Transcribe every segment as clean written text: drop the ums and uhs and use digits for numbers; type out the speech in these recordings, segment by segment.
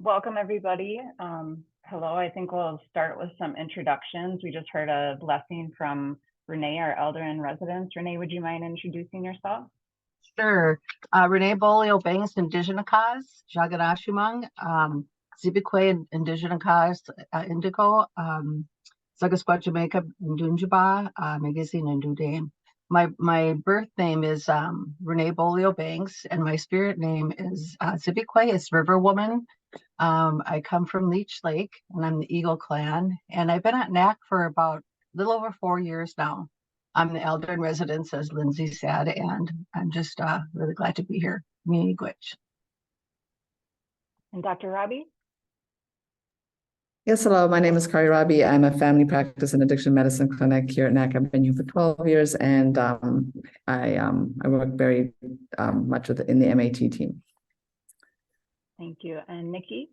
Welcome everybody. Hello, I think we'll start with some introductions. We just heard a blessing from Renee, our elder in residence. Renee, would you mind introducing yourself? Sure. Renee Bolio Banks, Indigenous Cause, Jaganashimang, Zibikwe, Indigenous Indigo, Zagaspa, Jamaica, Ndunjaba, Magazine, and Dudane. My birth name is Renee Bolio Banks, and my spirit name is Zibikwe. It's River Woman. I come from Leech Lake, and I'm the Eagle Clan, and I've been at NACC for about a little over 4 years now. I'm the elder in residence, as Lindsay said, and I'm just really glad to be here. Miigwech. And Dr. Robbie? Yes, hello. My name is Kari Rabi. I'm a family practice and addiction medicine clinic here at NACC. I've been here for 12 years, and I work very much in the MAT team. Thank you. And Nikki?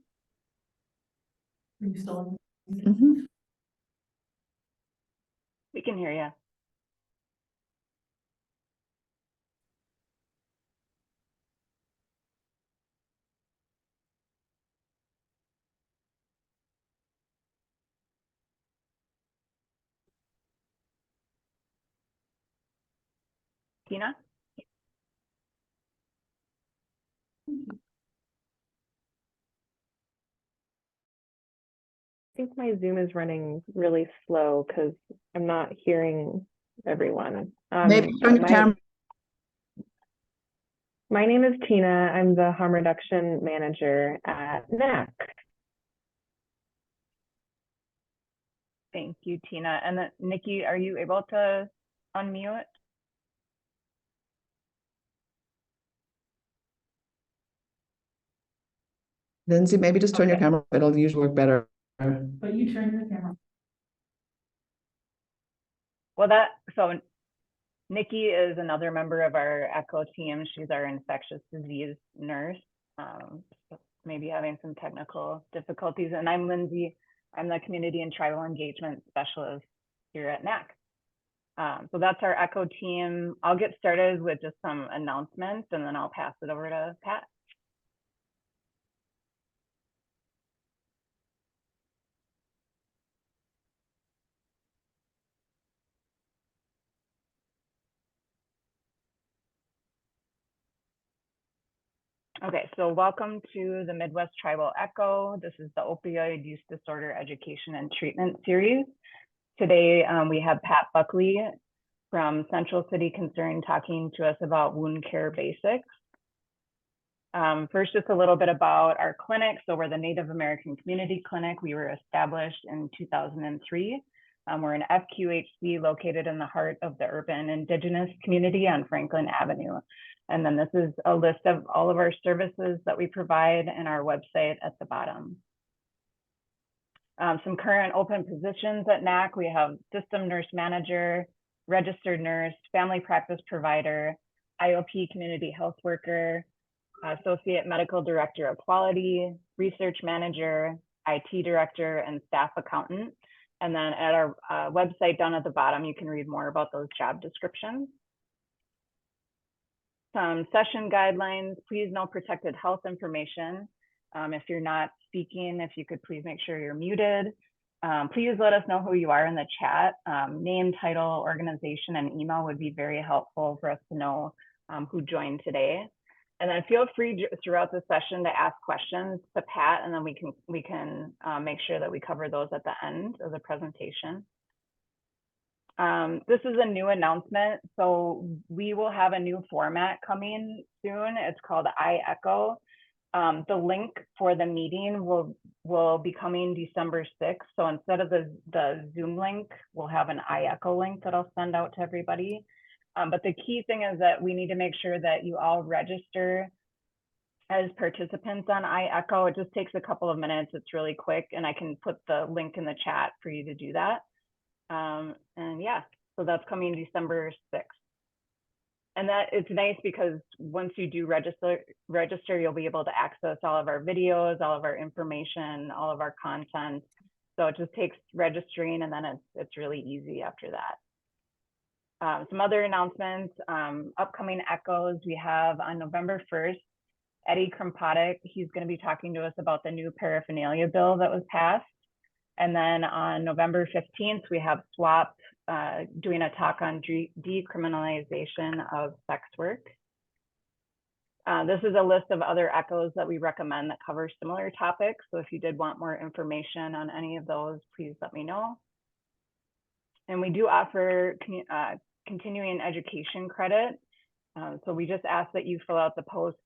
Are you still? We can hear you. Tina? I think my Zoom is running really slow because I'm not hearing everyone. Maybe turn your camera. My name is Tina. I'm the harm reduction manager at NACC. Thank you, Tina. And then, Nikki, are you able to unmute? Lindsay, maybe just turn your camera. It'll usually work better. But you turn your camera. Well, so Nikki is another member of our ECHO team. She's our infectious disease nurse. Maybe having some technical difficulties. And I'm Lindsay. I'm the community and tribal engagement specialist here at NACC. So that's our ECHO team. I'll get started with just some announcements and then I'll pass it over to Pat. Okay, so welcome to the Midwest Tribal ECHO. This is the Opioid Use Disorder Education and Treatment Series. Today, we have Pat Buckley from Central City Concern talking to us about wound care basics. First, just a little bit about our clinic. So we're the Native American Community Clinic. We were established in 2003. We're an FQHC located in the heart of the urban Indigenous community on Franklin Avenue. And then this is a list of all of our services that we provide in our website at the bottom. Some current open positions at NACC. We have system nurse manager, registered nurse, family practice provider, IOP community health worker, associate medical director of quality, research manager, IT director, and staff accountant. And then at our website down at the bottom, you can read more about those job descriptions. Some session guidelines. Please know protected health information. If you're not speaking, if you could please make sure you're muted. Please let us know who you are in the chat. Name, title, organization, and email would be very helpful for us to know who joined today. And then feel free throughout the session to ask questions to Pat, and then we can make sure that we cover those at the end of the presentation. This is a new announcement. So we will have a new format coming soon. It's called iEcho. The link for the meeting will be coming December 6th. So instead of the Zoom link, we'll have an iEcho link that I'll send out to everybody. But the key thing is that we need to make sure that you all register as participants on iEcho. It just takes a couple of minutes. It's really quick, and I can put the link in the chat for you to do that. And yeah, so that's coming December 6th. And that it's nice because once you do register, you'll be able to access all of our videos, all of our information, all of our content. So it just takes registering, and then it's really easy after that. Some other announcements, upcoming echoes we have on November 1st. Eddie Krompatic. He's going to be talking to us about the new paraphernalia bill that was passed. And then on November 15th, we have SWAP doing a talk on decriminalization of sex work. This is a list of other ECHOs that we recommend that cover similar topics. So if you did want more information on any of those, please let me know. And we do offer continuing education credit. So we just ask that you fill out the post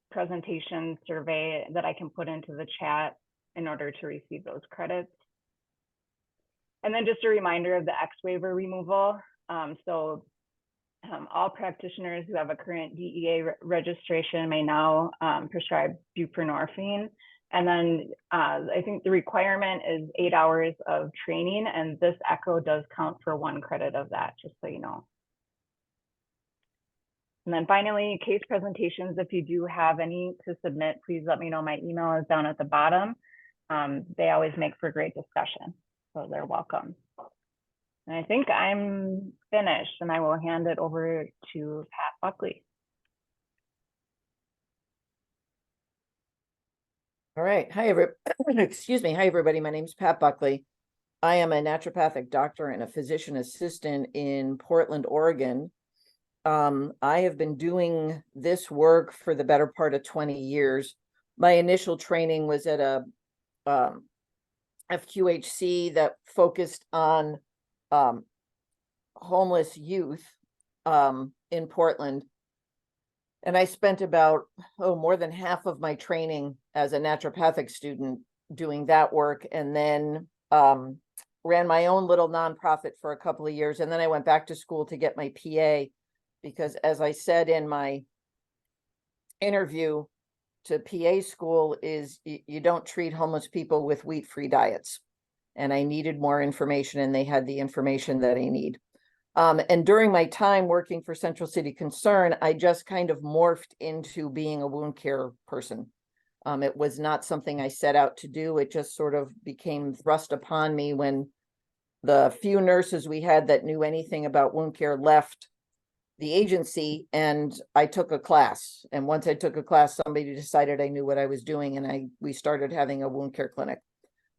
presentation survey that I can put into the chat in order to receive those credits. And then just a reminder of the X waiver removal. All practitioners who have a current DEA registration may now prescribe buprenorphine. And then I think the requirement is 8 hours of training, and this ECHO does count for 1 credit of that, just so you know. And then finally, case presentations, if you do have any to submit, please let me know. My email is down at the bottom. They always make for great discussion, so they're welcome. And I think I'm finished, and I will hand it over to Pat Buckley. All right. Hi, excuse me. Hi, everybody. My name is Pat Buckley. I am a naturopathic doctor and a physician assistant in Portland, Oregon. I have been doing this work for the better part of 20 years. My initial training was at a FQHC that focused on homeless youth in Portland. And I spent about, more than half of my training as a naturopathic student doing that work, and then ran my own little nonprofit for a couple of years. And then I went back to school to get my PA, because as I said in my interview to PA school, is you don't treat homeless people with wheat-free diets. And I needed more information, and they had the information that I need. And during my time working for Central City Concern, I just kind of morphed into being a wound care person. It was not something I set out to do. It just sort of became thrust upon me when the few nurses we had that knew anything about wound care left the agency, and I took a class. And once I took a class, somebody decided I knew what I was doing, and we started having a wound care clinic.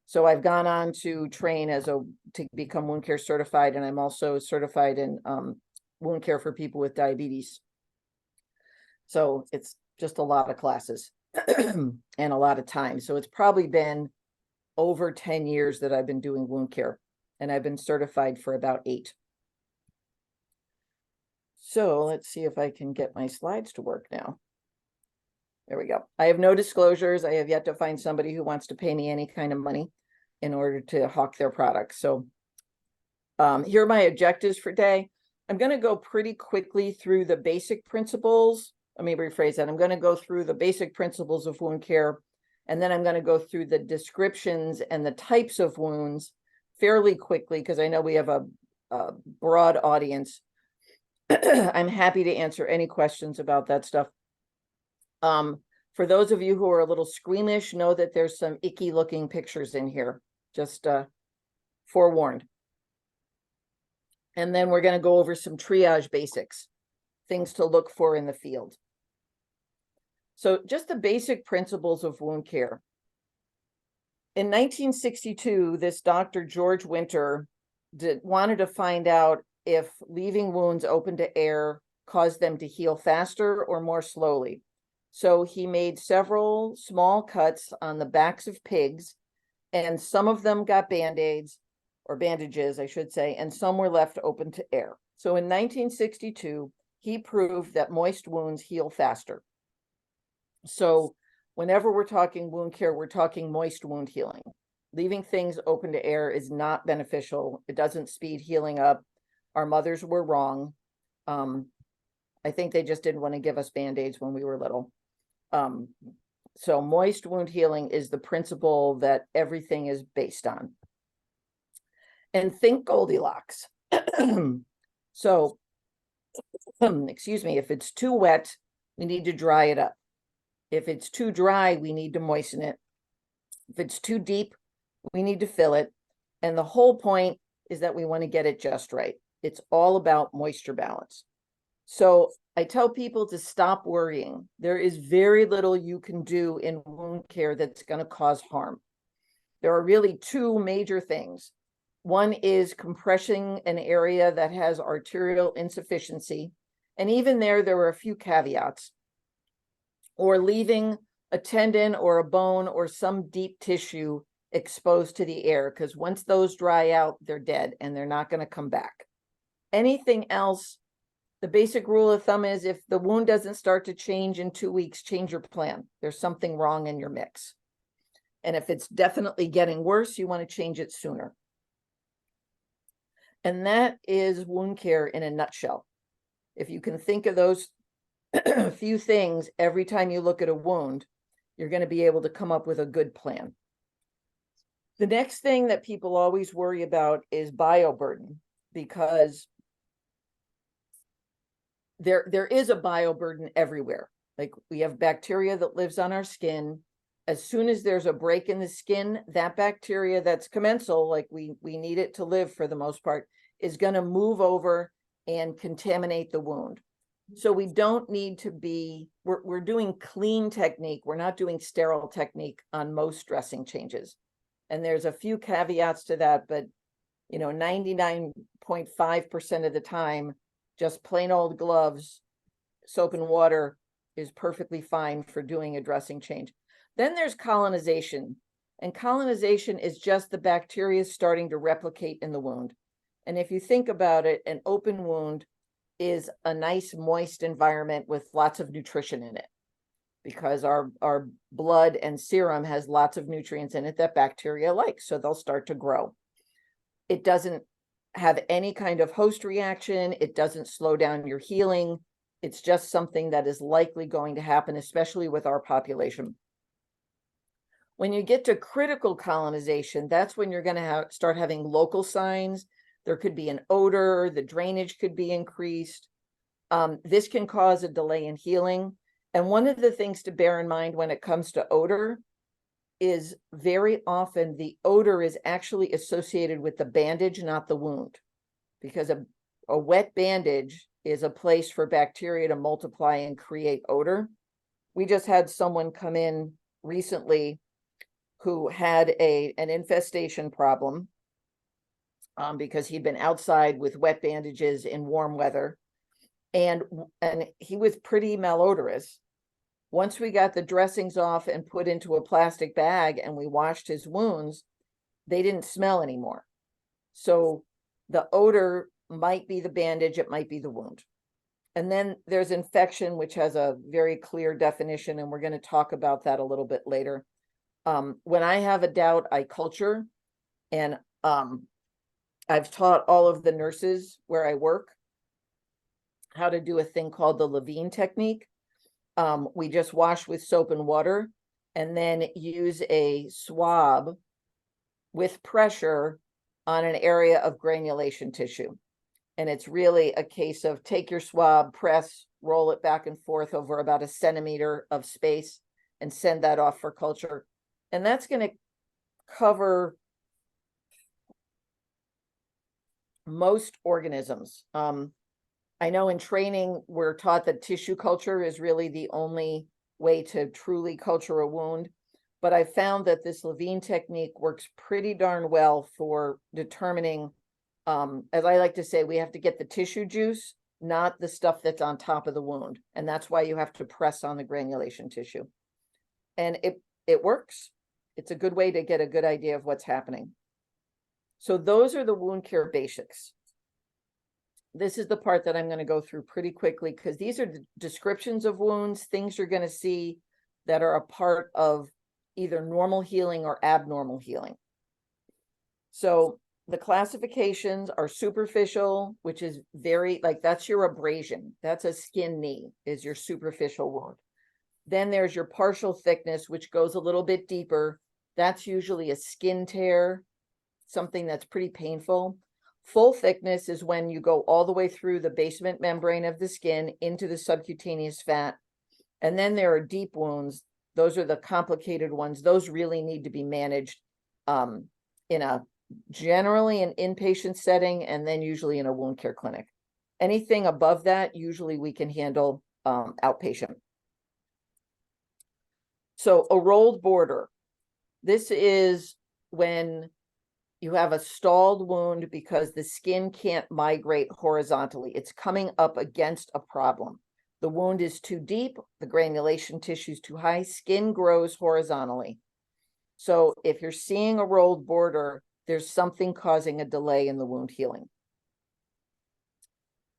So I've gone on to train to become wound care certified, and I'm also certified in wound care for people with diabetes. So it's just a lot of classes and a lot of time. So it's probably been over 10 years that I've been doing wound care, and I've been certified for about 8. So let's see if I can get my slides to work now. There we go. I have no disclosures. I have yet to find somebody who wants to pay me any kind of money in order to hawk their products. So here are my objectives for today. I'm going to go pretty quickly through the basic principles. Let me rephrase that. I'm going to go through the basic principles of wound care, and then I'm going to go through the descriptions and the types of wounds fairly quickly, because I know we have a broad audience. I'm happy to answer any questions about that stuff. For those of you who are a little squeamish, know that there's some icky looking pictures in here, just forewarned. And then we're going to go over some triage basics, things to look for in the field. So just the basic principles of wound care. In 1962, this Dr. George Winter wanted to find out if leaving wounds open to air caused them to heal faster or more slowly. So he made several small cuts on the backs of pigs, and some of them got Band-Aids, or bandages, I should say, and some were left open to air. So in 1962, he proved that moist wounds heal faster. So whenever we're talking wound care, we're talking moist wound healing. Leaving things open to air is not beneficial. It doesn't speed healing up. Our mothers were wrong. I think they just didn't want to give us Band-Aids when we were little. So moist wound healing is the principle that everything is based on. And think Goldilocks. So, excuse me, if it's too wet, we need to dry it up. If it's too dry, we need to moisten it. If it's too deep, we need to fill it. And the whole point is that we want to get it just right. It's all about moisture balance. So I tell people to stop worrying. There is very little you can do in wound care that's going to cause harm. There are really two major things. One is compressing an area that has arterial insufficiency. And even there were a few caveats. Or leaving a tendon or a bone or some deep tissue exposed to the air, because once those dry out, they're dead and they're not going to come back. Anything else, the basic rule of thumb is if the wound doesn't start to change in 2 weeks, change your plan. There's something wrong in your mix. And if it's definitely getting worse, you want to change it sooner. And that is wound care in a nutshell. If you can think of those few things every time you look at a wound, you're going to be able to come up with a good plan. The next thing that people always worry about is bioburden, because there is a bioburden everywhere. Like we have bacteria that lives on our skin. As soon as there's a break in the skin, that bacteria that's commensal, like we need it to live for the most part, is going to move over and contaminate the wound. So we don't need to be, we're doing clean technique. We're not doing sterile technique on most dressing changes. And there's a few caveats to that, but 99.5% of the time, just plain old gloves, soap and water is perfectly fine for doing a dressing change. Then there's colonization, and colonization is just the bacteria starting to replicate in the wound. And if you think about it, an open wound is a nice moist environment with lots of nutrition in it, because our blood and serum has lots of nutrients in it that bacteria like, so they'll start to grow. It doesn't have any kind of host reaction. It doesn't slow down your healing. It's just something that is likely going to happen, especially with our population. When you get to critical colonization, that's when you're going to start having local signs. There could be an odor, the drainage could be increased. This can cause a delay in healing. And one of the things to bear in mind when it comes to odor is very often the odor is actually associated with the bandage, not the wound, because a wet bandage is a place for bacteria to multiply and create odor. We just had someone come in recently who had an infestation problem because he'd been outside with wet bandages in warm weather, and he was pretty malodorous. Once we got the dressings off and put into a plastic bag and we washed his wounds, they didn't smell anymore. So the odor might be the bandage, it might be the wound. And then there's infection, which has a very clear definition, and we're going to talk about that a little bit later. When I have a doubt, I culture, and I've taught all of the nurses where I work how to do a thing called the Levine technique. We just wash with soap and water and then use a swab with pressure on an area of granulation tissue. And it's really a case of take your swab, press, roll it back and forth over about 1 centimeter of space and send that off for culture. And that's going to cover most organisms. I know in training, we're taught that tissue culture is really the only way to truly culture a wound. But I found that this Levine technique works pretty darn well for determining, as I like to say, we have to get the tissue juice, not the stuff that's on top of the wound. And that's why you have to press on the granulation tissue. And it works. It's a good way to get a good idea of what's happening. So those are the wound care basics. This is the part that I'm going to go through pretty quickly because these are the descriptions of wounds, things you're going to see that are a part of either normal healing or abnormal healing. So the classifications are superficial, which is very, like, that's your abrasion. That's a skin knee, is your superficial wound. Then there's your partial thickness, which goes a little bit deeper. That's usually a skin tear, something that's pretty painful. Full thickness is when you go all the way through the basement membrane of the skin into the subcutaneous fat. And then there are deep wounds. Those are the complicated ones. Those really need to be managed in a generally an inpatient setting and then usually in a wound care clinic. Anything above that, usually we can handle outpatient. So a rolled border. This is when you have a stalled wound because the skin can't migrate horizontally. It's coming up against a problem. The wound is too deep, the granulation tissue is too high, skin grows horizontally. So if you're seeing a rolled border, there's something causing a delay in the wound healing.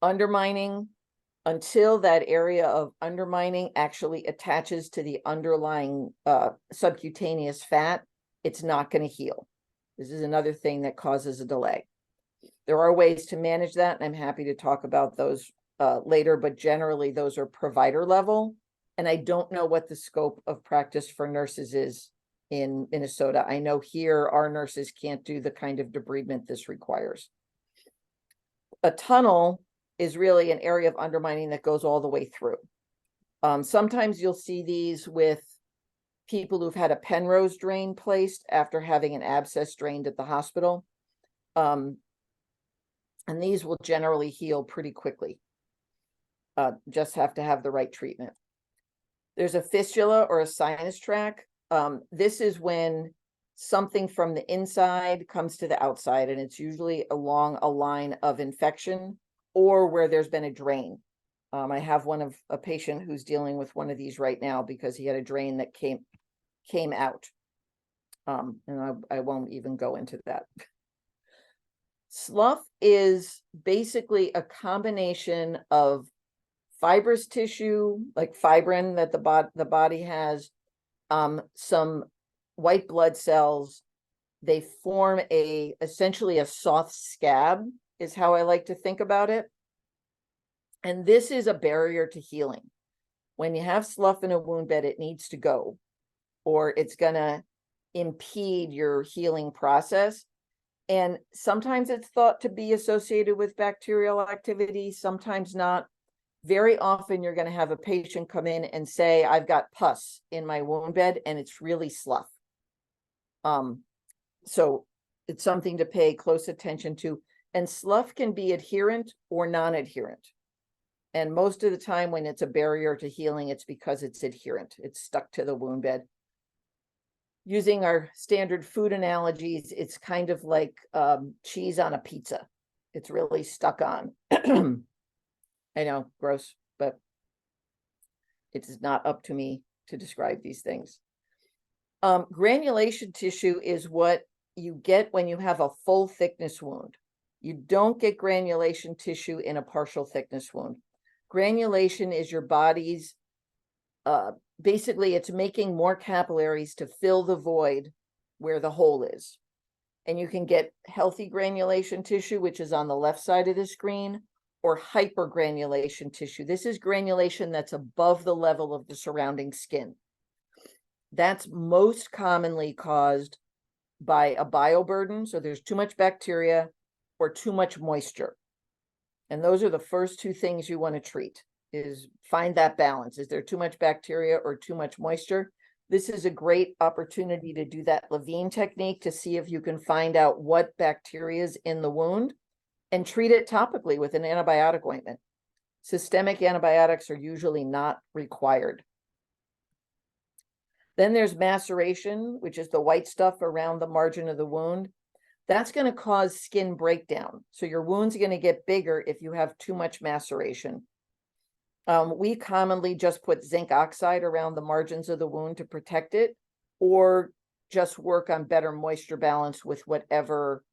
Undermining, until that area of undermining actually attaches to the underlying subcutaneous fat, it's not going to heal. This is another thing that causes a delay. There are ways to manage that, and I'm happy to talk about those later, but generally those are provider level. And I don't know what the scope of practice for nurses is in Minnesota. I know here our nurses can't do the kind of debridement this requires. A tunnel is really an area of undermining that goes all the way through. Sometimes you'll see these with people who've had a Penrose drain placed after having an abscess drained at the hospital. And these will generally heal pretty quickly. Just have to have the right treatment. There's a fistula or a sinus tract. This is when something from the inside comes to the outside, and it's usually along a line of infection or where there's been a drain. I have a patient who's dealing with one of these right now because he had a drain that came out. And I won't even go into that. Slough is basically a combination of fibrous tissue, like fibrin that the body has, some white blood cells. They form essentially a soft scab, is how I like to think about it. And this is a barrier to healing. When you have slough in a wound bed, it needs to go, or it's going to impede your healing process. And sometimes it's thought to be associated with bacterial activity, sometimes not. Very often you're going to have a patient come in and say, I've got pus in my wound bed, and it's really slough. So it's something to pay close attention to. And slough can be adherent or non-adherent. And most of the time when it's a barrier to healing, it's because it's adherent. It's stuck to the wound bed. Using our standard food analogies, it's kind of like cheese on a pizza. It's really stuck on. I know, gross, but it is not up to me to describe these things. Granulation tissue is what you get when you have a full thickness wound. You don't get granulation tissue in a partial thickness wound. Granulation is your body's, basically it's making more capillaries to fill the void where the hole is. And you can get healthy granulation tissue, which is on the left side of the screen, or hypergranulation tissue. This is granulation that's above the level of the surrounding skin. That's most commonly caused by a bioburden. So there's too much bacteria or too much moisture. And those are the first two things you want to treat, is find that balance. Is there too much bacteria or too much moisture? This is a great opportunity to do that Levine technique to see if you can find out what bacteria is in the wound and treat it topically with an antibiotic ointment. Systemic antibiotics are usually not required. Then there's maceration, which is the white stuff around the margin of the wound. That's going to cause skin breakdown. So your wound's going to get bigger if you have too much maceration. We commonly just put zinc oxide around the margins of the wound to protect it, or just work on better moisture balance with whatever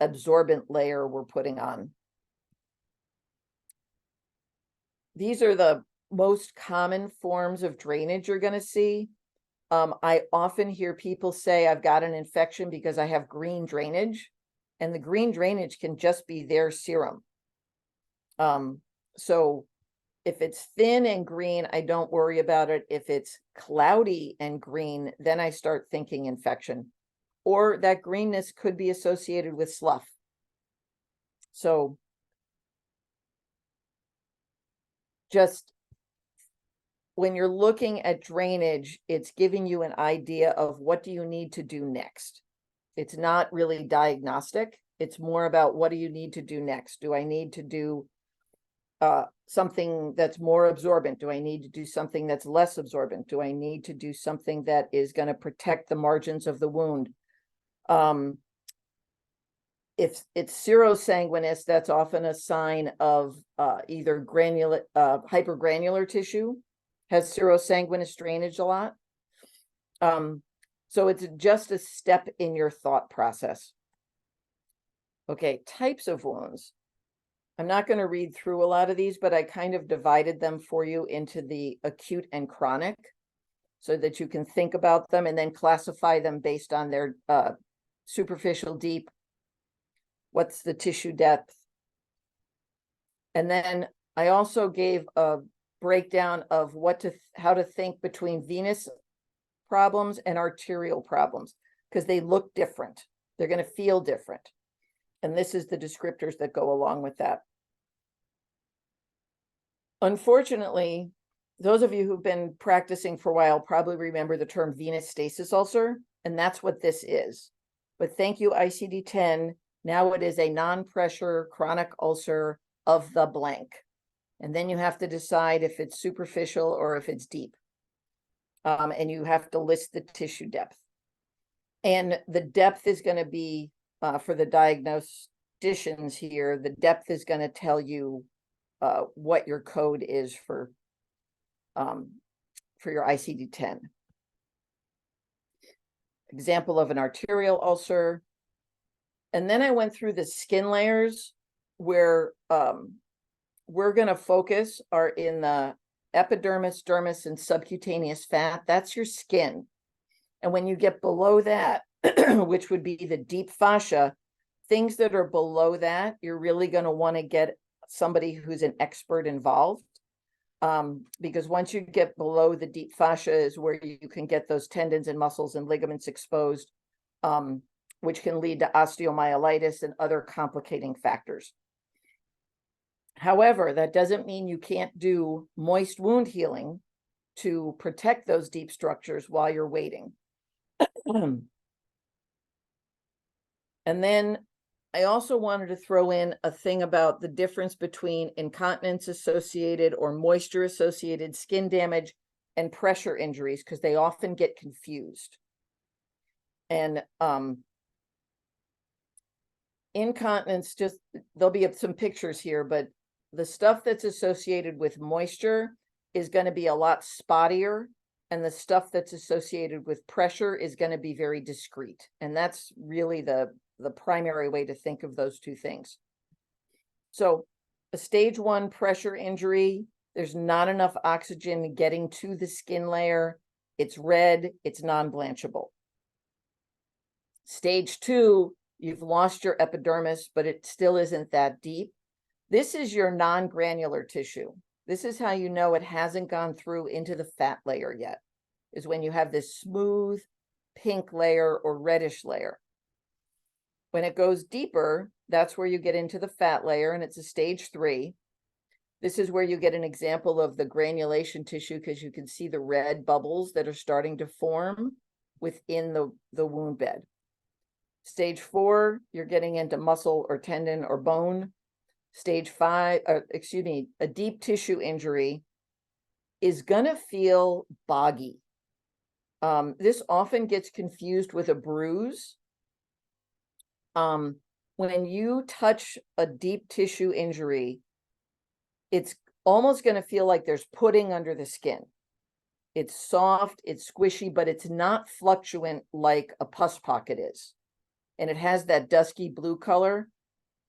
absorbent layer we're putting on. These are the most common forms of drainage you're going to see. I often hear people say, I've got an infection because I have green drainage, and the green drainage can just be their serum. So if it's thin and green, I don't worry about it. If it's cloudy and green, then I start thinking infection, or that greenness could be associated with slough. So just when you're looking at drainage, it's giving you an idea of what do you need to do next. It's not really diagnostic. It's more about what do you need to do next? Do I need to do something that's more absorbent? Do I need to do something that's less absorbent? Do I need to do something that is going to protect the margins of the wound? If it's serosanguinous, that's often a sign of either hypergranular tissue, has serosanguinous drainage a lot. So it's just a step in your thought process. Okay, types of wounds. I'm not going to read through a lot of these, but I kind of divided them for you into the acute and chronic so that you can think about them and then classify them based on their superficial, deep, what's the tissue depth. And then I also gave a breakdown of how to think between venous problems and arterial problems, because they look different. They're going to feel different. And this is the descriptors that go along with that. Unfortunately, those of you who've been practicing for a while probably remember the term venous stasis ulcer, and that's what this is. But thank you, ICD-10. Now it is a non-pressure chronic ulcer of the blank. And then you have to decide if it's superficial or if it's deep. And you have to list the tissue depth. And the depth is going to be, for the diagnosticians here, the depth is going to tell you what your code is for your ICD-10. Example of an arterial ulcer. And then I went through the skin layers where we're going to focus are in the epidermis, dermis, and subcutaneous fat. That's your skin. And when you get below that, which would be the deep fascia, things that are below that, you're really going to want to get somebody who's an expert involved. Because once you get below the deep fascia is where you can get those tendons and muscles and ligaments exposed, which can lead to osteomyelitis and other complicating factors. However, that doesn't mean you can't do moist wound healing to protect those deep structures while you're waiting. And then I also wanted to throw in a thing about the difference between incontinence associated or moisture associated skin damage and pressure injuries, because they often get confused. And incontinence, just there'll be some pictures here, but the stuff that's associated with moisture is going to be a lot spottier, and the stuff that's associated with pressure is going to be very discrete. And that's really the primary way to think of those two things. So a stage 1 pressure injury, there's not enough oxygen getting to the skin layer. It's red, it's non-blanchable. Stage 2, you've lost your epidermis, but it still isn't that deep. This is your non-granular tissue. This is how you know it hasn't gone through into the fat layer yet, is when you have this smooth pink layer or reddish layer. When it goes deeper, that's where you get into the fat layer, and it's a stage 3. This is where you get an example of the granulation tissue, because you can see the red bubbles that are starting to form within the wound bed. Stage 4, you're getting into muscle or tendon or bone. Stage 5, a deep tissue injury is gonna feel boggy. This often gets confused with a bruise. When you touch a deep tissue injury, it's almost gonna feel like there's pudding under the skin. It's soft, it's squishy, but it's not fluctuant like a pus pocket is. And it has that dusky blue color.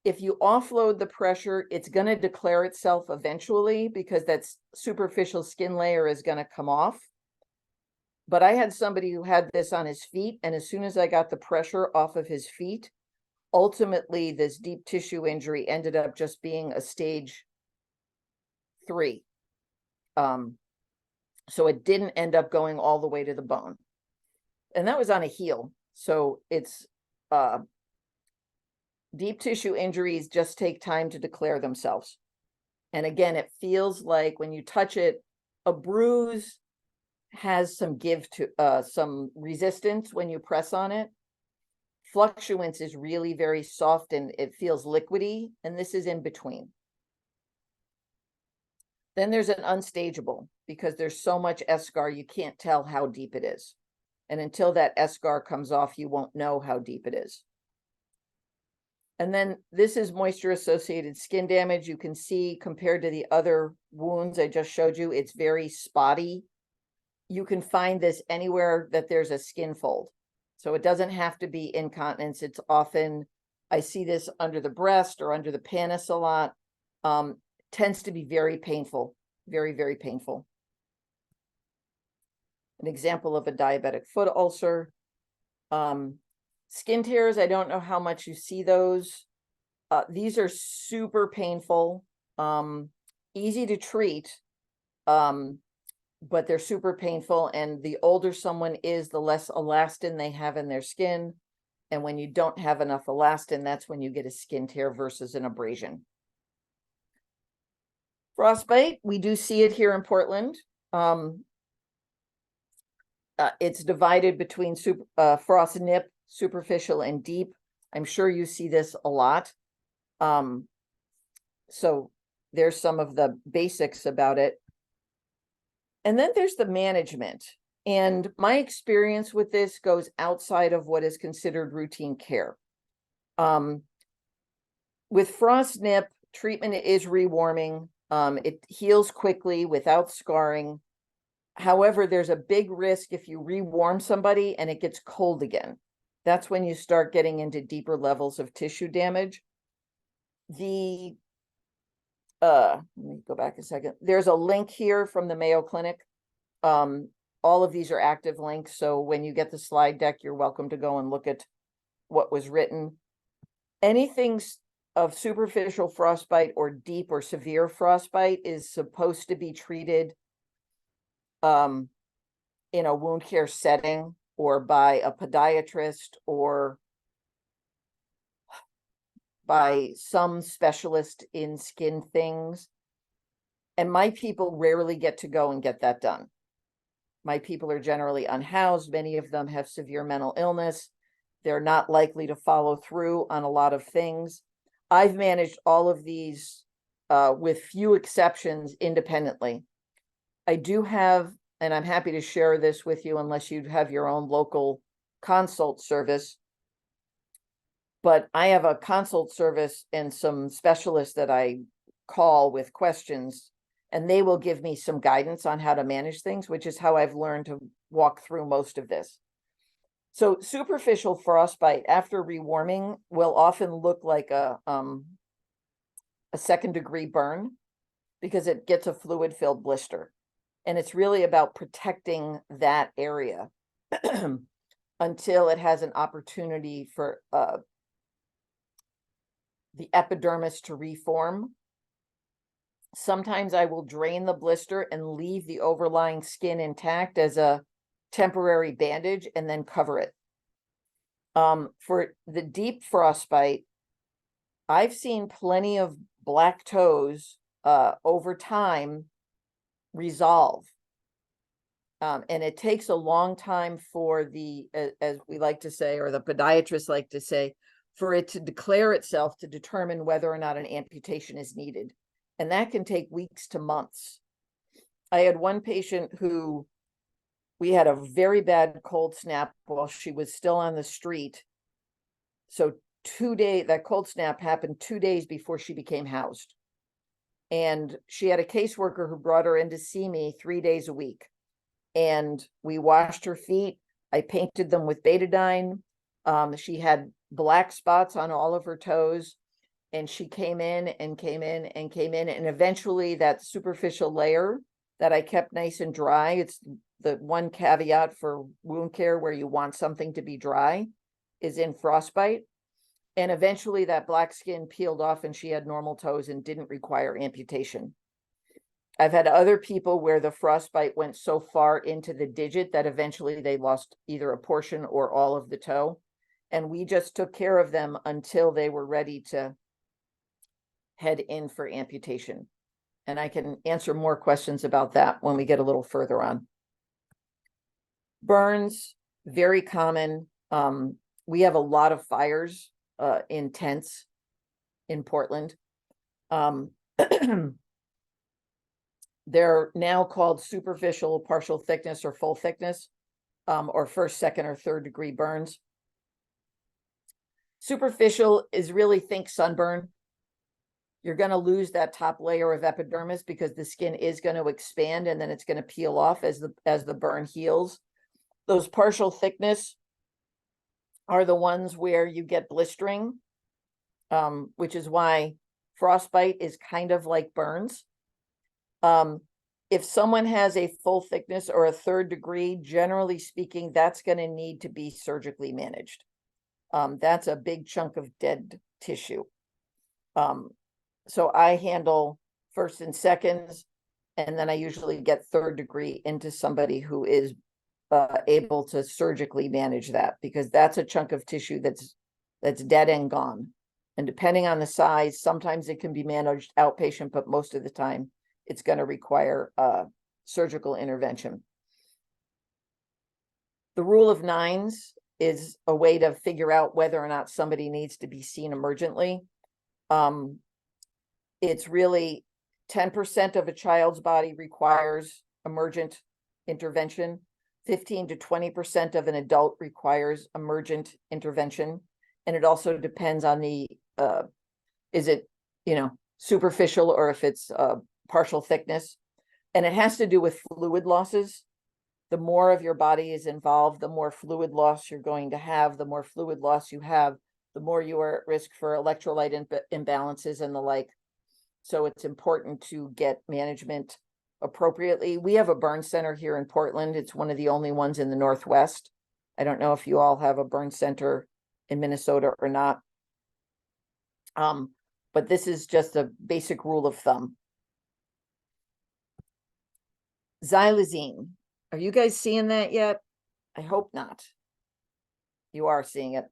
If you offload the pressure, it's going to declare itself eventually, because that superficial skin layer is going to come off. But I had somebody who had this on his feet, and as soon as I got the pressure off of his feet, ultimately this deep tissue injury ended up just being a stage 3. So it didn't end up going all the way to the bone. And that was on a heel. So it's deep tissue injuries just take time to declare themselves. And again, it feels like when you touch it, a bruise has some give to some resistance when you press on it. Fluctuance is really very soft and it feels liquidy, and this is in between. Then there's an unstageable, because there's so much eschar, you can't tell how deep it is. And until that eschar comes off, you won't know how deep it is. And then this is moisture-associated skin damage. You can see compared to the other wounds I just showed you, it's very spotty. You can find this anywhere that there's a skin fold. So it doesn't have to be incontinence. It's often, I see this under the breast or under the pannus a lot. Tends to be very painful, very, very painful. An example of a diabetic foot ulcer. Skin tears, I don't know how much you see those. These are super painful, easy to treat, but they're super painful. And the older someone is, the less elastin they have in their skin. And when you don't have enough elastin, that's when you get a skin tear versus an abrasion. Frostbite, we do see it here in Portland. It's divided between frost nip, superficial, and deep. I'm sure you see this a lot. So there's some of the basics about it. And then there's the management. And my experience with this goes outside of what is considered routine care. With frost nip, treatment is rewarming. It heals quickly without scarring. However, there's a big risk if you rewarm somebody and it gets cold again. That's when you start getting into deeper levels of tissue damage. Let me go back a second. There's a link here from the Mayo Clinic. All of these are active links. So when you get the slide deck, you're welcome to go and look at what was written. Anything of superficial frostbite or deep or severe frostbite is supposed to be treated in a wound care setting or by a podiatrist or by some specialist in skin things. And my people rarely get to go and get that done. My people are generally unhoused. Many of them have severe mental illness. They're not likely to follow through on a lot of things. I've managed all of these with few exceptions independently. I do have, and I'm happy to share this with you unless you have your own local consult service, but I have a consult service and some specialists that I call with questions, and they will give me some guidance on how to manage things, which is how I've learned to walk through most of this. So superficial frostbite after rewarming will often look like a second-degree burn because it gets a fluid-filled blister. And it's really about protecting that area until it has an opportunity for the epidermis to reform. Sometimes I will drain the blister and leave the overlying skin intact as a temporary bandage and then cover it. For the deep frostbite, I've seen plenty of black toes over time resolve. And it takes a long time for the, as we like to say, or the podiatrists like to say, for it to declare itself to determine whether or not an amputation is needed. And that can take weeks to months. I had one patient who we had a very bad cold snap while she was still on the street. So 2 days, that cold snap happened 2 days before she became housed. And she had a caseworker who brought her in to see me 3 days a week. And we washed her feet. I painted them with betadine. She had black spots on all of her toes. And she came in and came in and came in. And eventually that superficial layer that I kept nice and dry, it's the one caveat for wound care where you want something to be dry, is in frostbite. And eventually that black skin peeled off and she had normal toes and didn't require amputation. I've had other people where the frostbite went so far into the digit that eventually they lost either a portion or all of the toe. And we just took care of them until they were ready to head in for amputation. And I can answer more questions about that when we get a little further on. Burns, very common. We have a lot of fires in tents in Portland. They're now called superficial, partial thickness, or full thickness, or first, second, or third degree burns. Superficial is really, think sunburn. You're going to lose that top layer of epidermis because the skin is going to expand and then it's going to peel off as the burn heals. Those partial thickness are the ones where you get blistering, which is why frostbite is kind of like burns. If someone has a full thickness or a third degree, generally speaking, that's going to need to be surgically managed. That's a big chunk of dead tissue. So I handle first and seconds, and then I usually get third degree into somebody who is able to surgically manage that, because that's a chunk of tissue that's dead and gone. And depending on the size, sometimes it can be managed outpatient, but most of the time it's going to require surgical intervention. The rule of nines is a way to figure out whether or not somebody needs to be seen emergently. It's really 10% of a child's body requires emergent intervention. 15 to 20% of an adult requires emergent intervention. And it also depends on the, is it, superficial, or if it's partial thickness. And it has to do with fluid losses. The more of your body is involved, the more fluid loss you're going to have. The more fluid loss you have, the more you are at risk for electrolyte imbalances and the like. So it's important to get management appropriately. We have a burn center here in Portland. It's one of the only ones in the Northwest. I don't know if you all have a burn center in Minnesota or not. But this is just a basic rule of thumb. Xylazine. Are you guys seeing that yet? I hope not. You are seeing it.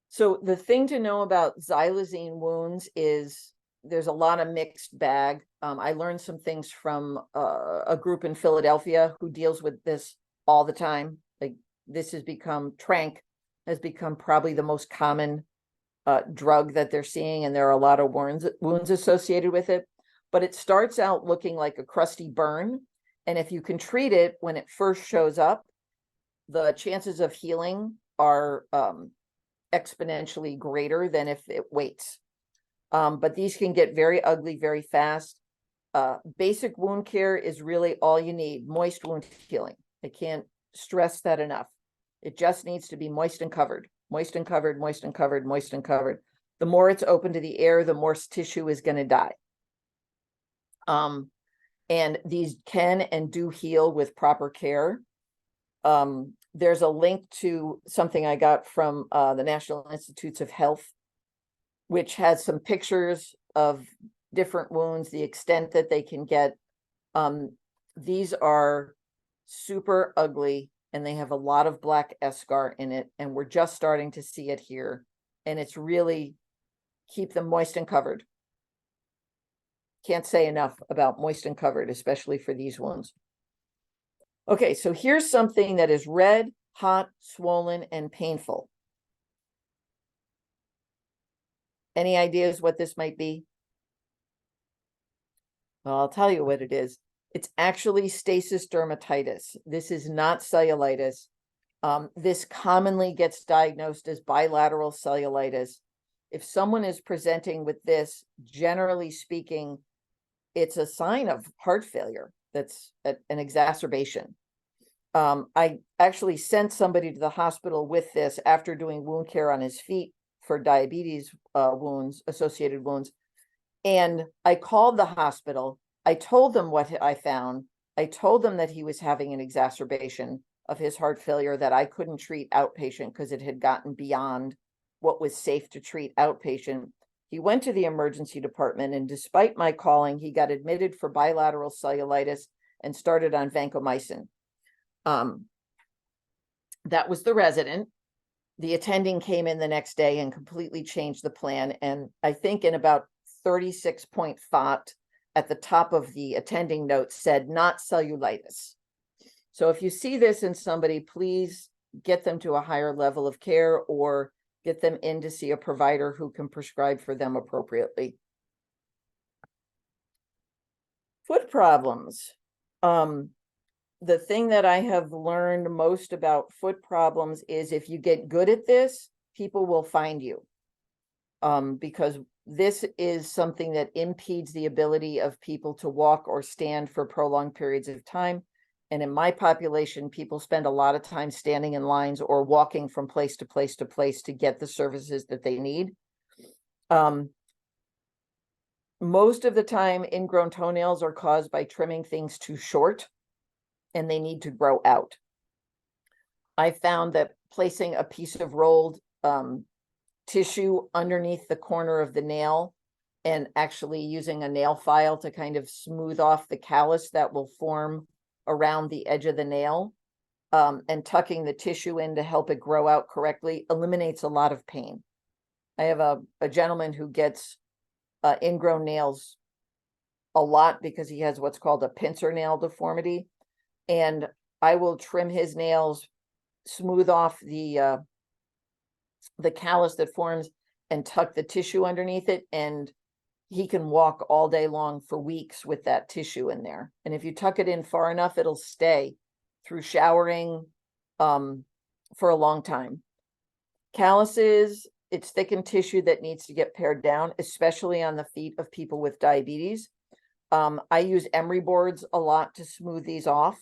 So the thing to know about xylazine wounds is there's a lot of mixed bag. I learned some things from a group in Philadelphia who deals with this all the time. Like, this has become, tranq has become probably the most common drug that they're seeing, and there are a lot of wounds associated with it. But it starts out looking like a crusty burn. And if you can treat it when it first shows up, the chances of healing are exponentially greater than if it waits. But these can get very ugly very fast. Basic wound care is really all you need. Moist wound healing. I can't stress that enough. It just needs to be moist and covered. Moist and covered, moist and covered, moist and covered. The more it's open to the air, the more tissue is going to die. And these can and do heal with proper care. There's a link to something I got from the National Institutes of Health, which has some pictures of different wounds, the extent that they can get. These are super ugly, and they have a lot of black eschar in it, and we're just starting to see it here. And it's really, keep them moist and covered. Can't say enough about moist and covered, especially for these wounds. Okay, so here's something that is red, hot, swollen, and painful. Any ideas what this might be? Well, I'll tell you what it is. It's actually stasis dermatitis. This is not cellulitis. This commonly gets diagnosed as bilateral cellulitis. If someone is presenting with this, generally speaking, it's a sign of heart failure. That's an exacerbation. I actually sent somebody to the hospital with this after doing wound care on his feet for diabetes wounds, associated wounds. And I called the hospital. I told them what I found. I told them that he was having an exacerbation of his heart failure that I couldn't treat outpatient because it had gotten beyond what was safe to treat outpatient. He went to the emergency department, and despite my calling, he got admitted for bilateral cellulitis and started on vancomycin. That was the resident. The attending came in the next day and completely changed the plan. And I think in about 36-point font at the top of the attending note said, not cellulitis. So if you see this in somebody, please get them to a higher level of care or get them in to see a provider who can prescribe for them appropriately. Foot problems. The thing that I have learned most about foot problems is if you get good at this, people will find you. Because this is something that impedes the ability of people to walk or stand for prolonged periods of time. And in my population, people spend a lot of time standing in lines or walking from place to place to place to get the services that they need. Most of the time, ingrown toenails are caused by trimming things too short, and they need to grow out. I found that placing a piece of rolled tissue underneath the corner of the nail and actually using a nail file to kind of smooth off the callus that will form around the edge of the nail, and tucking the tissue in to help it grow out correctly eliminates a lot of pain. I have a gentleman who gets ingrown nails a lot because he has what's called a pincer nail deformity, and I will trim his nails, smooth off the callus that forms, and tuck the tissue underneath it, and he can walk all day long for weeks with that tissue in there. And if you tuck it in far enough, it'll stay through showering for a long time. Calluses, it's thickened tissue that needs to get pared down, especially on the feet of people with diabetes. I use emery boards a lot to smooth these off,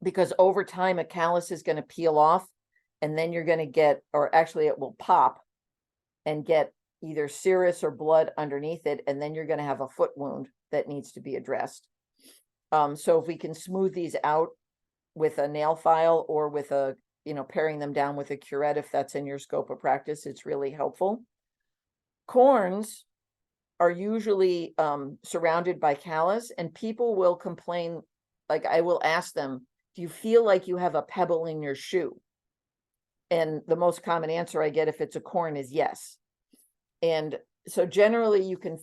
because over time a callus is going to peel off, and then you're going to get, or actually it will pop and get either serous or blood underneath it, and then you're going to have a foot wound that needs to be addressed. So if we can smooth these out with a nail file or with a, paring them down with a curette, if that's in your scope of practice, it's really helpful. Corns are usually surrounded by callus, and people will complain, like I will ask them, do you feel like you have a pebble in your shoe? And the most common answer I get if it's a corn is yes. And so generally you can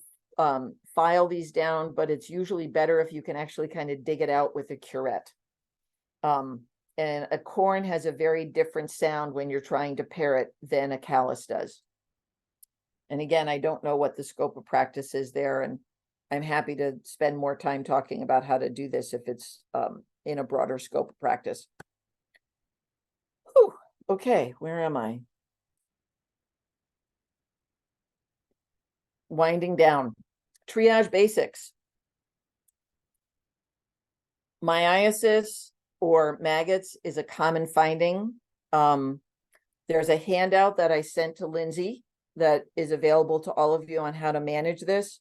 file these down, but it's usually better if you can actually kind of dig it out with a curette. And a corn has a very different sound when you're trying to pare it than a callus does. And again, I don't know what the scope of practice is there, and I'm happy to spend more time talking about how to do this if it's in a broader scope of practice. Whew. Okay, where am I? Winding down. Triage basics. Myiasis or maggots is a common finding. There's a handout that I sent to Lindsay that is available to all of you on how to manage this.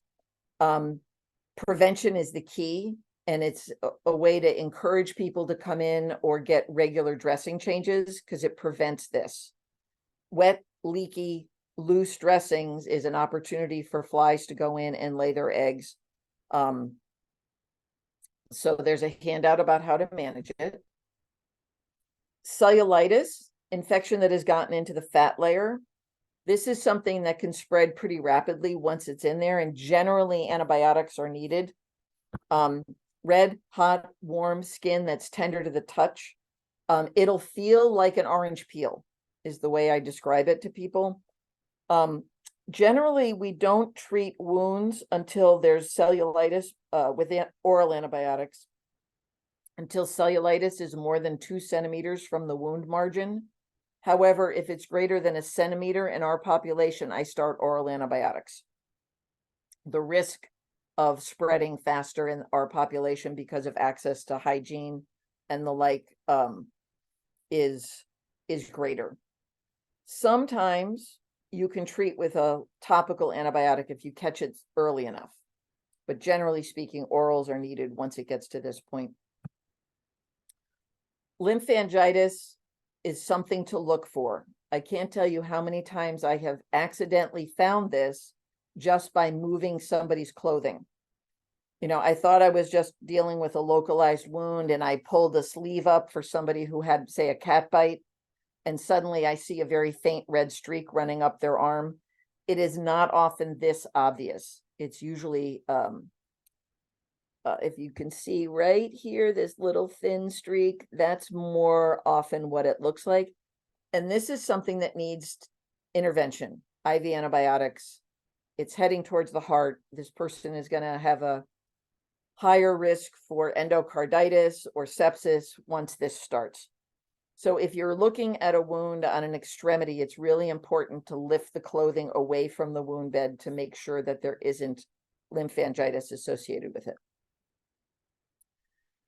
Prevention is the key, and it's a way to encourage people to come in or get regular dressing changes because it prevents this. Wet, leaky, loose dressings is an opportunity for flies to go in and lay their eggs. So there's a handout about how to manage it. Cellulitis, infection that has gotten into the fat layer. This is something that can spread pretty rapidly once it's in there, and generally antibiotics are needed. Red, hot, warm skin that's tender to the touch. It'll feel like an orange peel is the way I describe it to people. Generally, we don't treat wounds until there's cellulitis with oral antibiotics, until cellulitis is more than 2 centimeters from the wound margin. However, if it's greater than 1 centimeter in our population, I start oral antibiotics. The risk of spreading faster in our population because of access to hygiene and the like is greater. Sometimes you can treat with a topical antibiotic if you catch it early enough, but generally speaking, orals are needed once it gets to this point. Lymphangitis is something to look for. I can't tell you how many times I have accidentally found this just by moving somebody's clothing. I thought I was just dealing with a localized wound, and I pulled the sleeve up for somebody who had, say, a cat bite, and suddenly I see a very faint red streak running up their arm. It is not often this obvious. It's usually, if you can see right here, this little thin streak, that's more often what it looks like. And this is something that needs intervention, IV antibiotics. It's heading towards the heart. This person is going to have a higher risk for endocarditis or sepsis once this starts. So if you're looking at a wound on an extremity, it's really important to lift the clothing away from the wound bed to make sure that there isn't lymphangitis associated with it.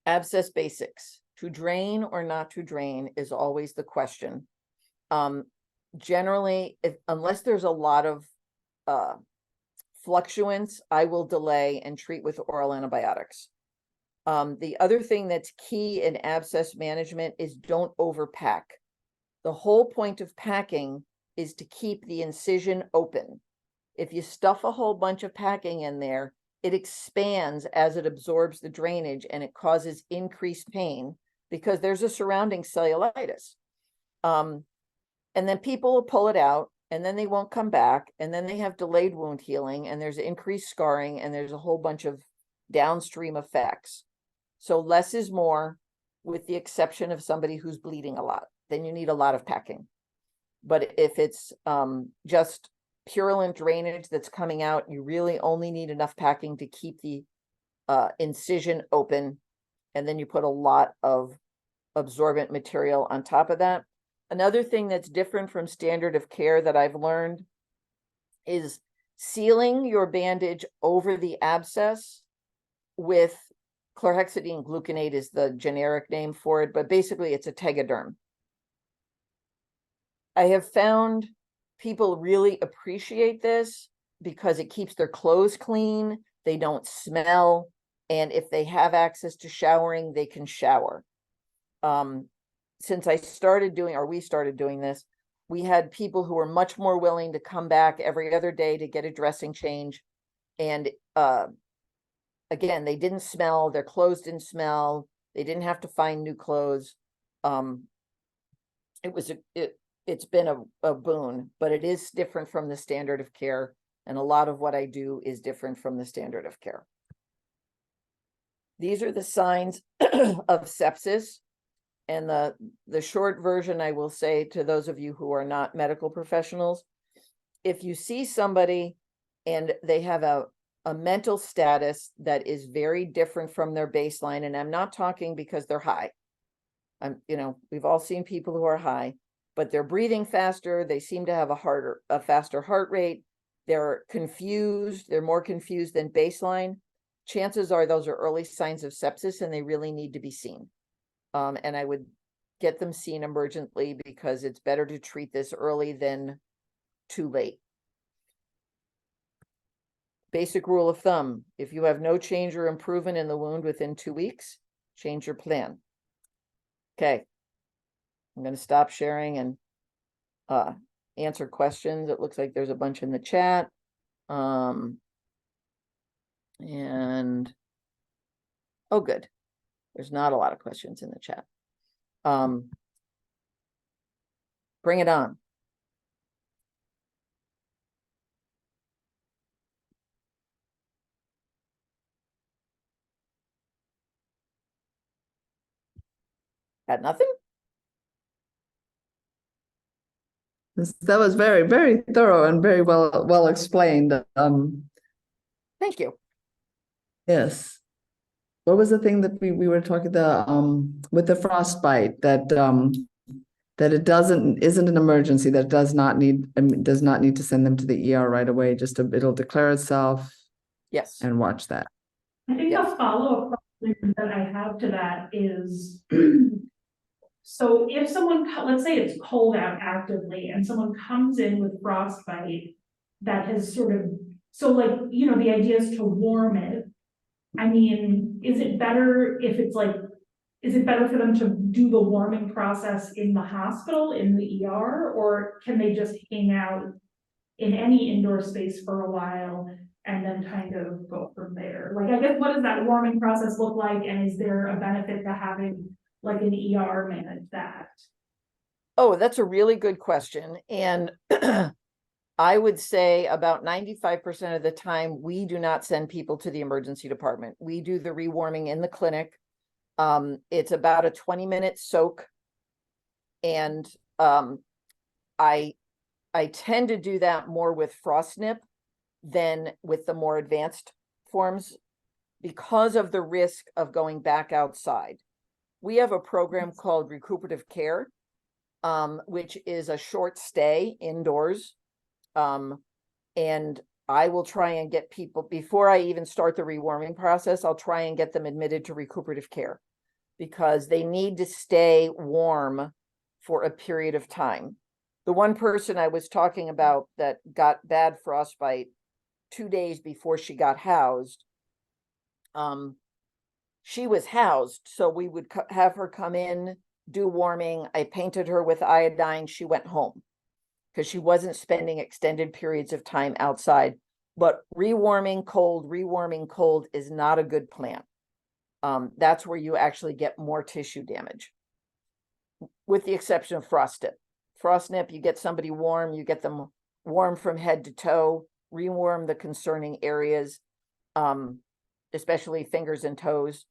Abscess basics. To drain or not to drain is always the question. Generally, unless there's a lot of fluctuance, I will delay and treat with oral antibiotics. The other thing that's key in abscess management is don't overpack. The whole point of packing is to keep the incision open. If you stuff a whole bunch of packing in there, it expands as it absorbs the drainage and it causes increased pain because there's a surrounding cellulitis. And then people will pull it out and then they won't come back. And then they have delayed wound healing and there's increased scarring and there's a whole bunch of downstream effects. So less is more, with the exception of somebody who's bleeding a lot. Then you need a lot of packing. But if it's just purulent drainage that's coming out, you really only need enough packing to keep the incision open. And then you put a lot of absorbent material on top of that. Another thing that's different from standard of care that I've learned is sealing your bandage over the abscess with chlorhexidine gluconate is the generic name for it, but basically it's a Tegaderm. I have found people really appreciate this because it keeps their clothes clean, they don't smell, and if they have access to showering, they can shower. Since we started doing this, we had people who were much more willing to come back every other day to get a dressing change. And again, they didn't smell, their clothes didn't smell, they didn't have to find new clothes. It's been a boon, but it is different from the standard of care. And a lot of what I do is different from the standard of care. These are the signs of sepsis. And the short version, I will say to those of you who are not medical professionals, if you see somebody and they have a mental status that is very different from their baseline, and I'm not talking because they're high. We've all seen people who are high, but they're breathing faster. They seem to have a faster heart rate. They're confused. They're more confused than baseline. Chances are those are early signs of sepsis and they really need to be seen. And I would get them seen emergently because it's better to treat this early than too late. Basic rule of thumb, if you have no change or improvement in the wound within 2 weeks, change your plan. Okay, I'm going to stop sharing and answer questions. It looks like there's a bunch in the chat. And oh, good. There's not a lot of questions in the chat. Bring it on. Got nothing? That was very, very thorough and very well explained. Thank you. Yes. What was the thing that we were talking with the frostbite that that it isn't an emergency, that does not need to send them to the ER right away, it'll declare itself. Yes. And watch that. I think Yes. a follow-up question that I have to that is, so if someone, let's say it's cold out actively and someone comes in with frostbite that has sort of, so like, the idea is to warm it. I mean, is it better for them to do the warming process in the hospital, in the ER, or can they just hang out in any indoor space for a while and then kind of go from there? Like, I guess, what does that warming process look like? And is there a benefit to having like an ER manage that? Oh, that's a really good question. And I would say about 95% of the time, we do not send people to the emergency department. We do the rewarming in the clinic. It's about a 20-minute soak. And I tend to do that more with frost nip than with the more advanced forms because of the risk of going back outside. We have a program called recuperative care, which is a short stay indoors. And I will try and get people, before I even start the rewarming process, I'll try and get them admitted to recuperative care because they need to stay warm for a period of time. The one person I was talking about that got bad frostbite 2 days before she got housed, she was housed, so we would have her come in, do warming. I painted her with iodine. She went home because she wasn't spending extended periods of time outside. But rewarming cold is not a good plan. That's where you actually get more tissue damage, with the exception of frost dip. Frost nip, you get somebody warm, you get them warm from head to toe, rewarm the concerning areas, especially fingers and toes.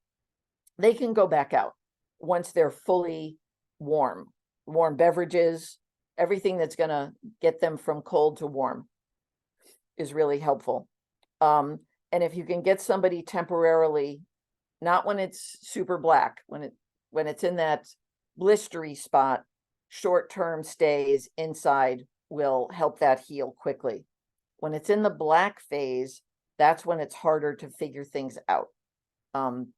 They can go back out once they're fully warm. Warm beverages, everything that's going to get them from cold to warm is really helpful. And if you can get somebody temporarily, not when it's super black, when it's in that blistery spot, short-term stays inside will help that heal quickly. When it's in the black phase, that's when it's harder to figure things out,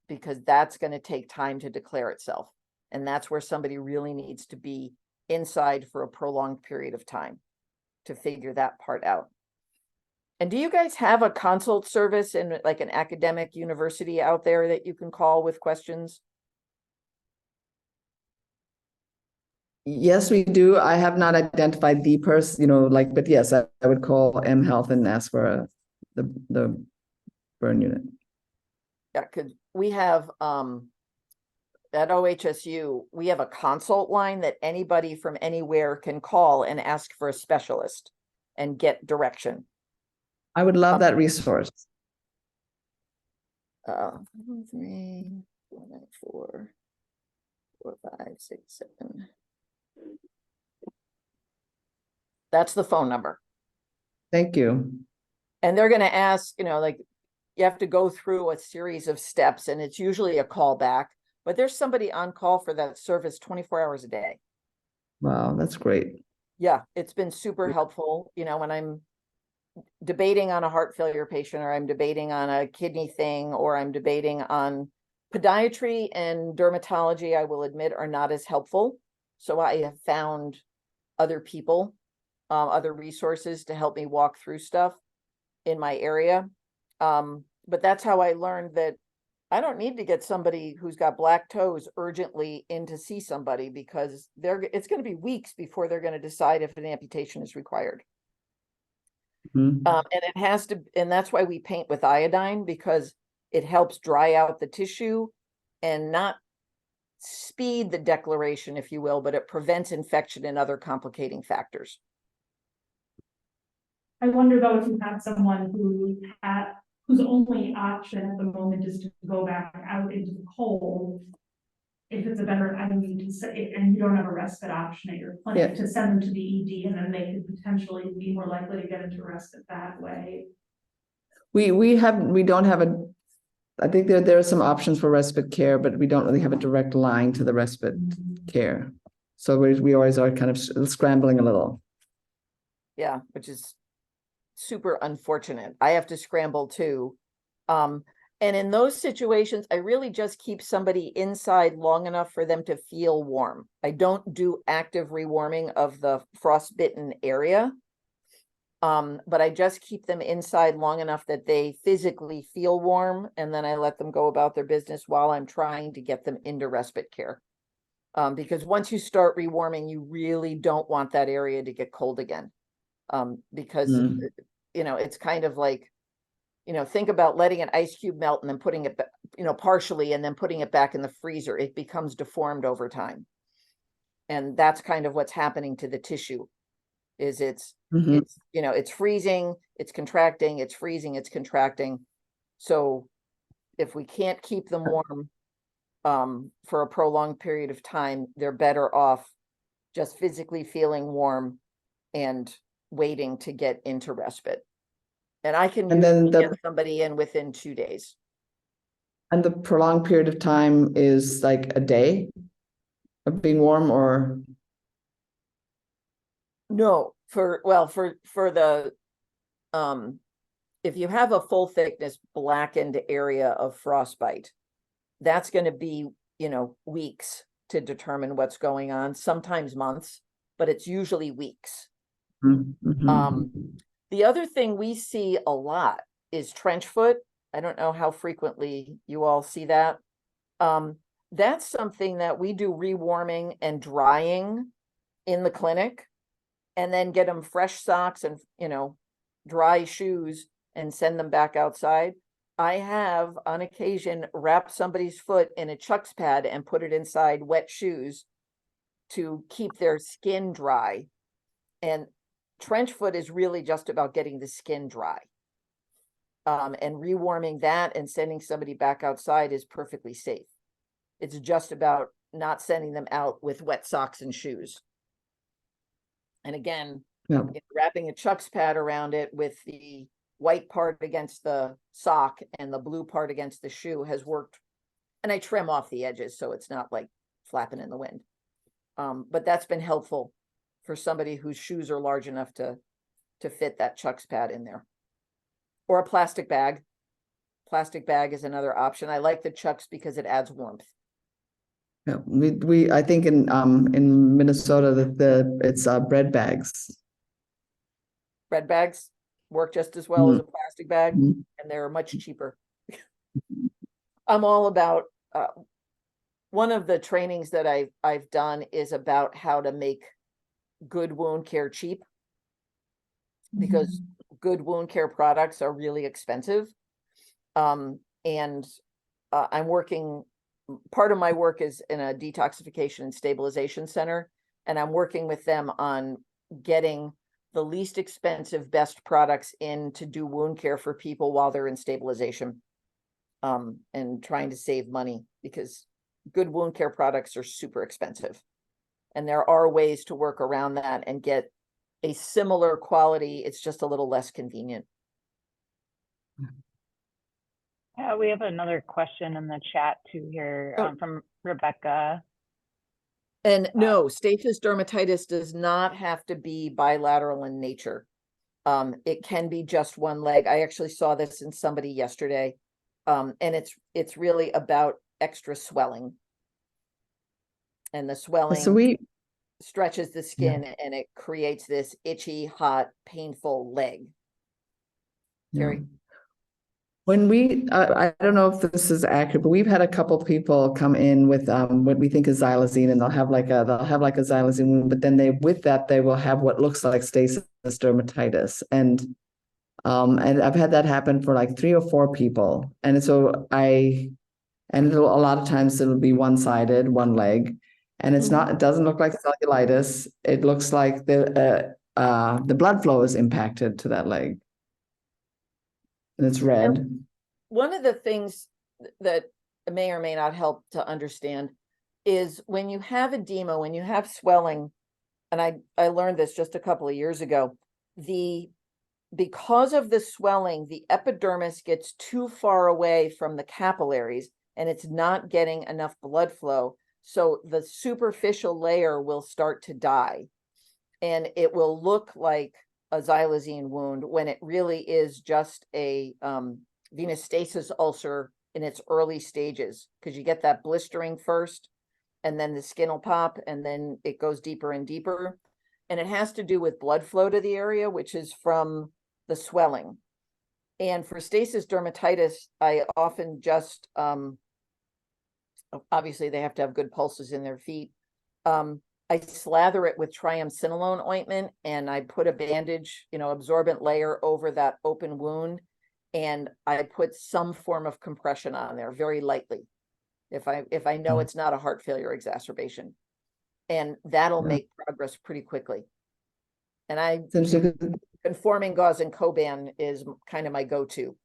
because that's going to take time to declare itself. And that's where somebody really needs to be inside for a prolonged period of time to figure that part out. And do you guys have a consult service in like an academic university out there that you can call with questions? Yes, we do. I have not identified the person, but yes, I would call M Health and ask for the burn unit. Yeah, because we have at OHSU, we have a consult line that anybody from anywhere can call and ask for a specialist and get direction. I would love that resource. 3, 4, 9, 4, 4, 5, 6, 7. That's the phone number. Thank you. And they're going to ask, like, you have to go through a series of steps, and it's usually a call back, but there's somebody on call for that service 24 hours a day. Wow, that's great. Yeah, it's been super helpful. When I'm debating on a heart failure patient, or I'm debating on a kidney thing, or I'm debating on podiatry and dermatology, I will admit, are not as helpful. So I have found other people, other resources to help me walk through stuff in my area. But that's how I learned that I don't need to get somebody who's got black toes urgently in to see somebody, because it's going to be weeks before they're going to decide if an amputation is required. Mhm. And it has to, and that's why we paint with iodine, because it helps dry out the tissue and not speed the declaration, if you will, but it prevents infection and other complicating factors. I wonder though, if you have someone whose only option at the moment is to go back out into the cold, if it's a better, to say, and you don't have a respite option at your clinic, to send them to the ED, and then they could potentially be more likely to get into respite that way. We don't have I think there are some options for respite care, but we don't really have a direct line to the respite care. So we always are kind of scrambling a little. Yeah, which is super unfortunate. I have to scramble too. And in those situations, I really just keep somebody inside long enough for them to feel warm. I don't do active rewarming of the frostbitten area. But I just keep them inside long enough that they physically feel warm, and then I let them go about their business while I'm trying to get them into respite care. Because once you start rewarming, you really don't want that area to get cold again. Because, it's kind of like, think about letting an ice cube melt and then putting it, partially, and then putting it back in the freezer. It becomes deformed over time. And that's kind of what's happening to the tissue. It's freezing, it's contracting, it's freezing, it's contracting. So if we can't keep them warm for a prolonged period of time, they're better off just physically feeling warm and waiting to get into respite. And I can get somebody in within 2 days. And the prolonged period of time is like a day of being warm, or? No, for the, if you have a full thickness blackened area of frostbite, that's gonna be, weeks to determine what's going on, sometimes months, but it's usually weeks. Mhm. The other thing we see a lot is trench foot. I don't know how frequently you all see that. That's something that we do rewarming and drying in the clinic, and then get them fresh socks and, dry shoes and send them back outside. I have on occasion wrapped somebody's foot in a Chuck's pad and put it inside wet shoes to keep their skin dry. And trench foot is really just about getting the skin dry. And rewarming that and sending somebody back outside is perfectly safe. It's just about not sending them out with wet socks and shoes. And again, Yeah. wrapping a Chuck's pad around it with the white part against the sock and the blue part against the shoe has worked. And I trim off the edges so it's not like flapping in the wind. But that's been helpful for somebody whose shoes are large enough to fit that Chuck's pad in there. Or a plastic bag. Plastic bag is another option. I like the Chucks because it adds warmth. Yeah, I think in Minnesota that it's bread bags. Bread bags work just as well as a plastic bag, Mhm. and they're much cheaper. I'm all about, one of the trainings that I've done is about how to make good wound care cheap, because good wound care products are really expensive. And I'm working, part of my work is in a detoxification and stabilization center, and I'm working with them on getting the least expensive, best products in to do wound care for people while they're in stabilization. And trying to save money, because good wound care products are super expensive. And there are ways to work around that and get a similar quality. It's just a little less convenient. Yeah, we have another question in the chat too here Oh. from Rebecca. And no, staph dermatitis does not have to be bilateral in nature. It can be just one leg. I actually saw this in somebody yesterday. And it's really about extra swelling. And the swelling So stretches the skin and it creates this itchy, hot, painful leg. Terry? When I don't know if this is accurate, but we've had a couple people come in with what we think is xylazine, and they'll have like a xylazine wound, but then they will have what looks like staph dermatitis, and I've had that happen for like 3 or 4 people, and so a lot of times it'll be one-sided, one leg, and it doesn't look like cellulitis. It looks like the blood flow is impacted to that leg. And it's red. One of the things that may or may not help to understand is when you have edema, when you have swelling, and I learned this just a couple of years ago, because of the swelling, the epidermis gets too far away from the capillaries and it's not getting enough blood flow. So the superficial layer will start to die, and it will look like a xylazine wound when it really is just a venous stasis ulcer in its early stages, because you get that blistering first and then the skin will pop and then it goes deeper and deeper. And it has to do with blood flow to the area, which is from the swelling. And for staph dermatitis, I often just, obviously they have to have good pulses in their feet. I slather it with triamcinolone ointment and I put a bandage, absorbent layer over that open wound. And I put some form of compression on there very lightly. If I know it's not a heart failure exacerbation, and that'll make progress pretty quickly. And conforming gauze and Coban is kind of my go-to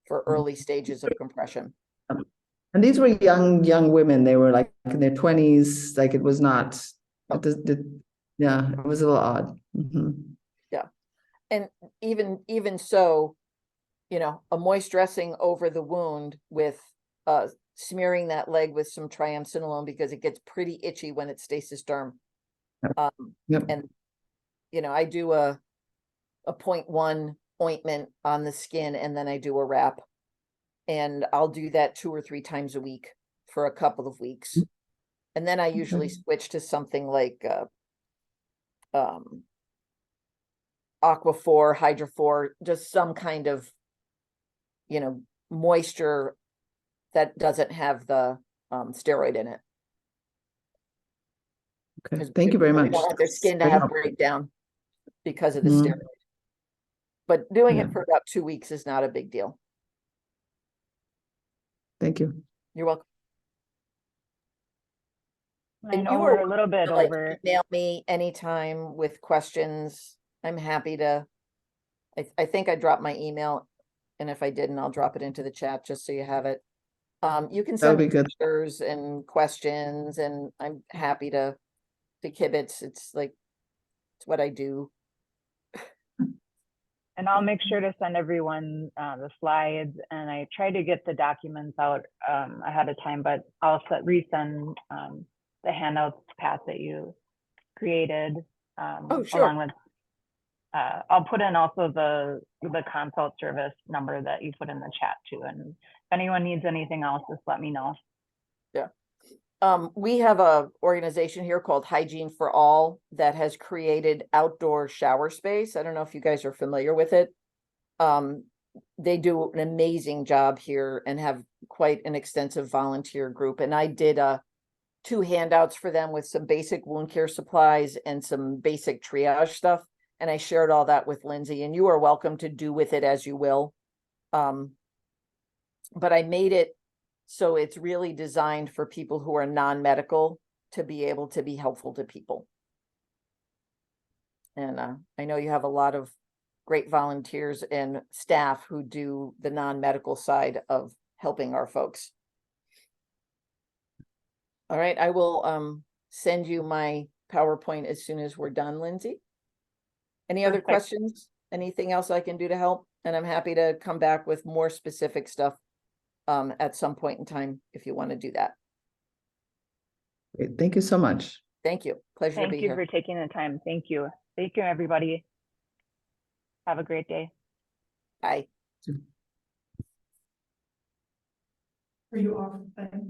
for early stages of compression. And these were young women. They were like in their 20s. Like it was not. It was a little odd. Yeah, and even so, a moist dressing over the wound with smearing that leg with some triamcinolone because it gets pretty itchy when it's stasis derm. Yep. And, you know, I do a 0.1 ointment on the skin and then I do a wrap. And I'll do that 2 or 3 times a week for a couple of weeks. And then I usually switch to something like Aquaphor, Hydrophor, just some kind of, you know, moisture that doesn't have the steroid in it. Okay, 'Cause thank you very people much. don't want their skin to Very have helpful. breakdown because of the Mhm. steroid. But doing Yeah. it for about 2 weeks is not a big deal. Thank you. You're welcome. I And know you we're are a little bit to, like, over. email me anytime with questions. I'm happy to. I think I dropped my email, and if I didn't, I'll drop it into the chat just so you have it. You can That would send be me good. pictures and questions, and I'm happy to kibitz. It's like, it's what I do. And I'll make sure to send everyone the slides, and I try to get the documents out ahead of time, but I'll resend the handouts Pat that you created Oh, sure. along with I'll put in also the consult service number that you put in the chat too. And if anyone needs anything else, just let me know. Yeah. We have a organization here called Hygiene for All that has created outdoor shower space. I don't know if you guys are familiar with it. They do an amazing job here and have quite an extensive volunteer group. And I did 2 handouts for them with some basic wound care supplies and some basic triage stuff. And I shared all that with Lindsay, and you are welcome to do with it as you will. But I made it so it's really designed for people who are non-medical to be able to be helpful to people. And I know you have a lot of great volunteers and staff who do the non-medical side of helping our folks. All right, I will send you my PowerPoint as soon as we're done, Lindsay. Any other Perfect. questions? Anything else I can do to help? And I'm happy to come back with more specific stuff at some point in time if you want to do that. Great. Thank you so much. Thank you. Pleasure to Thank be you here. for taking the time. Thank you. Thank you, everybody. Have a great day. Bye. Are you off then?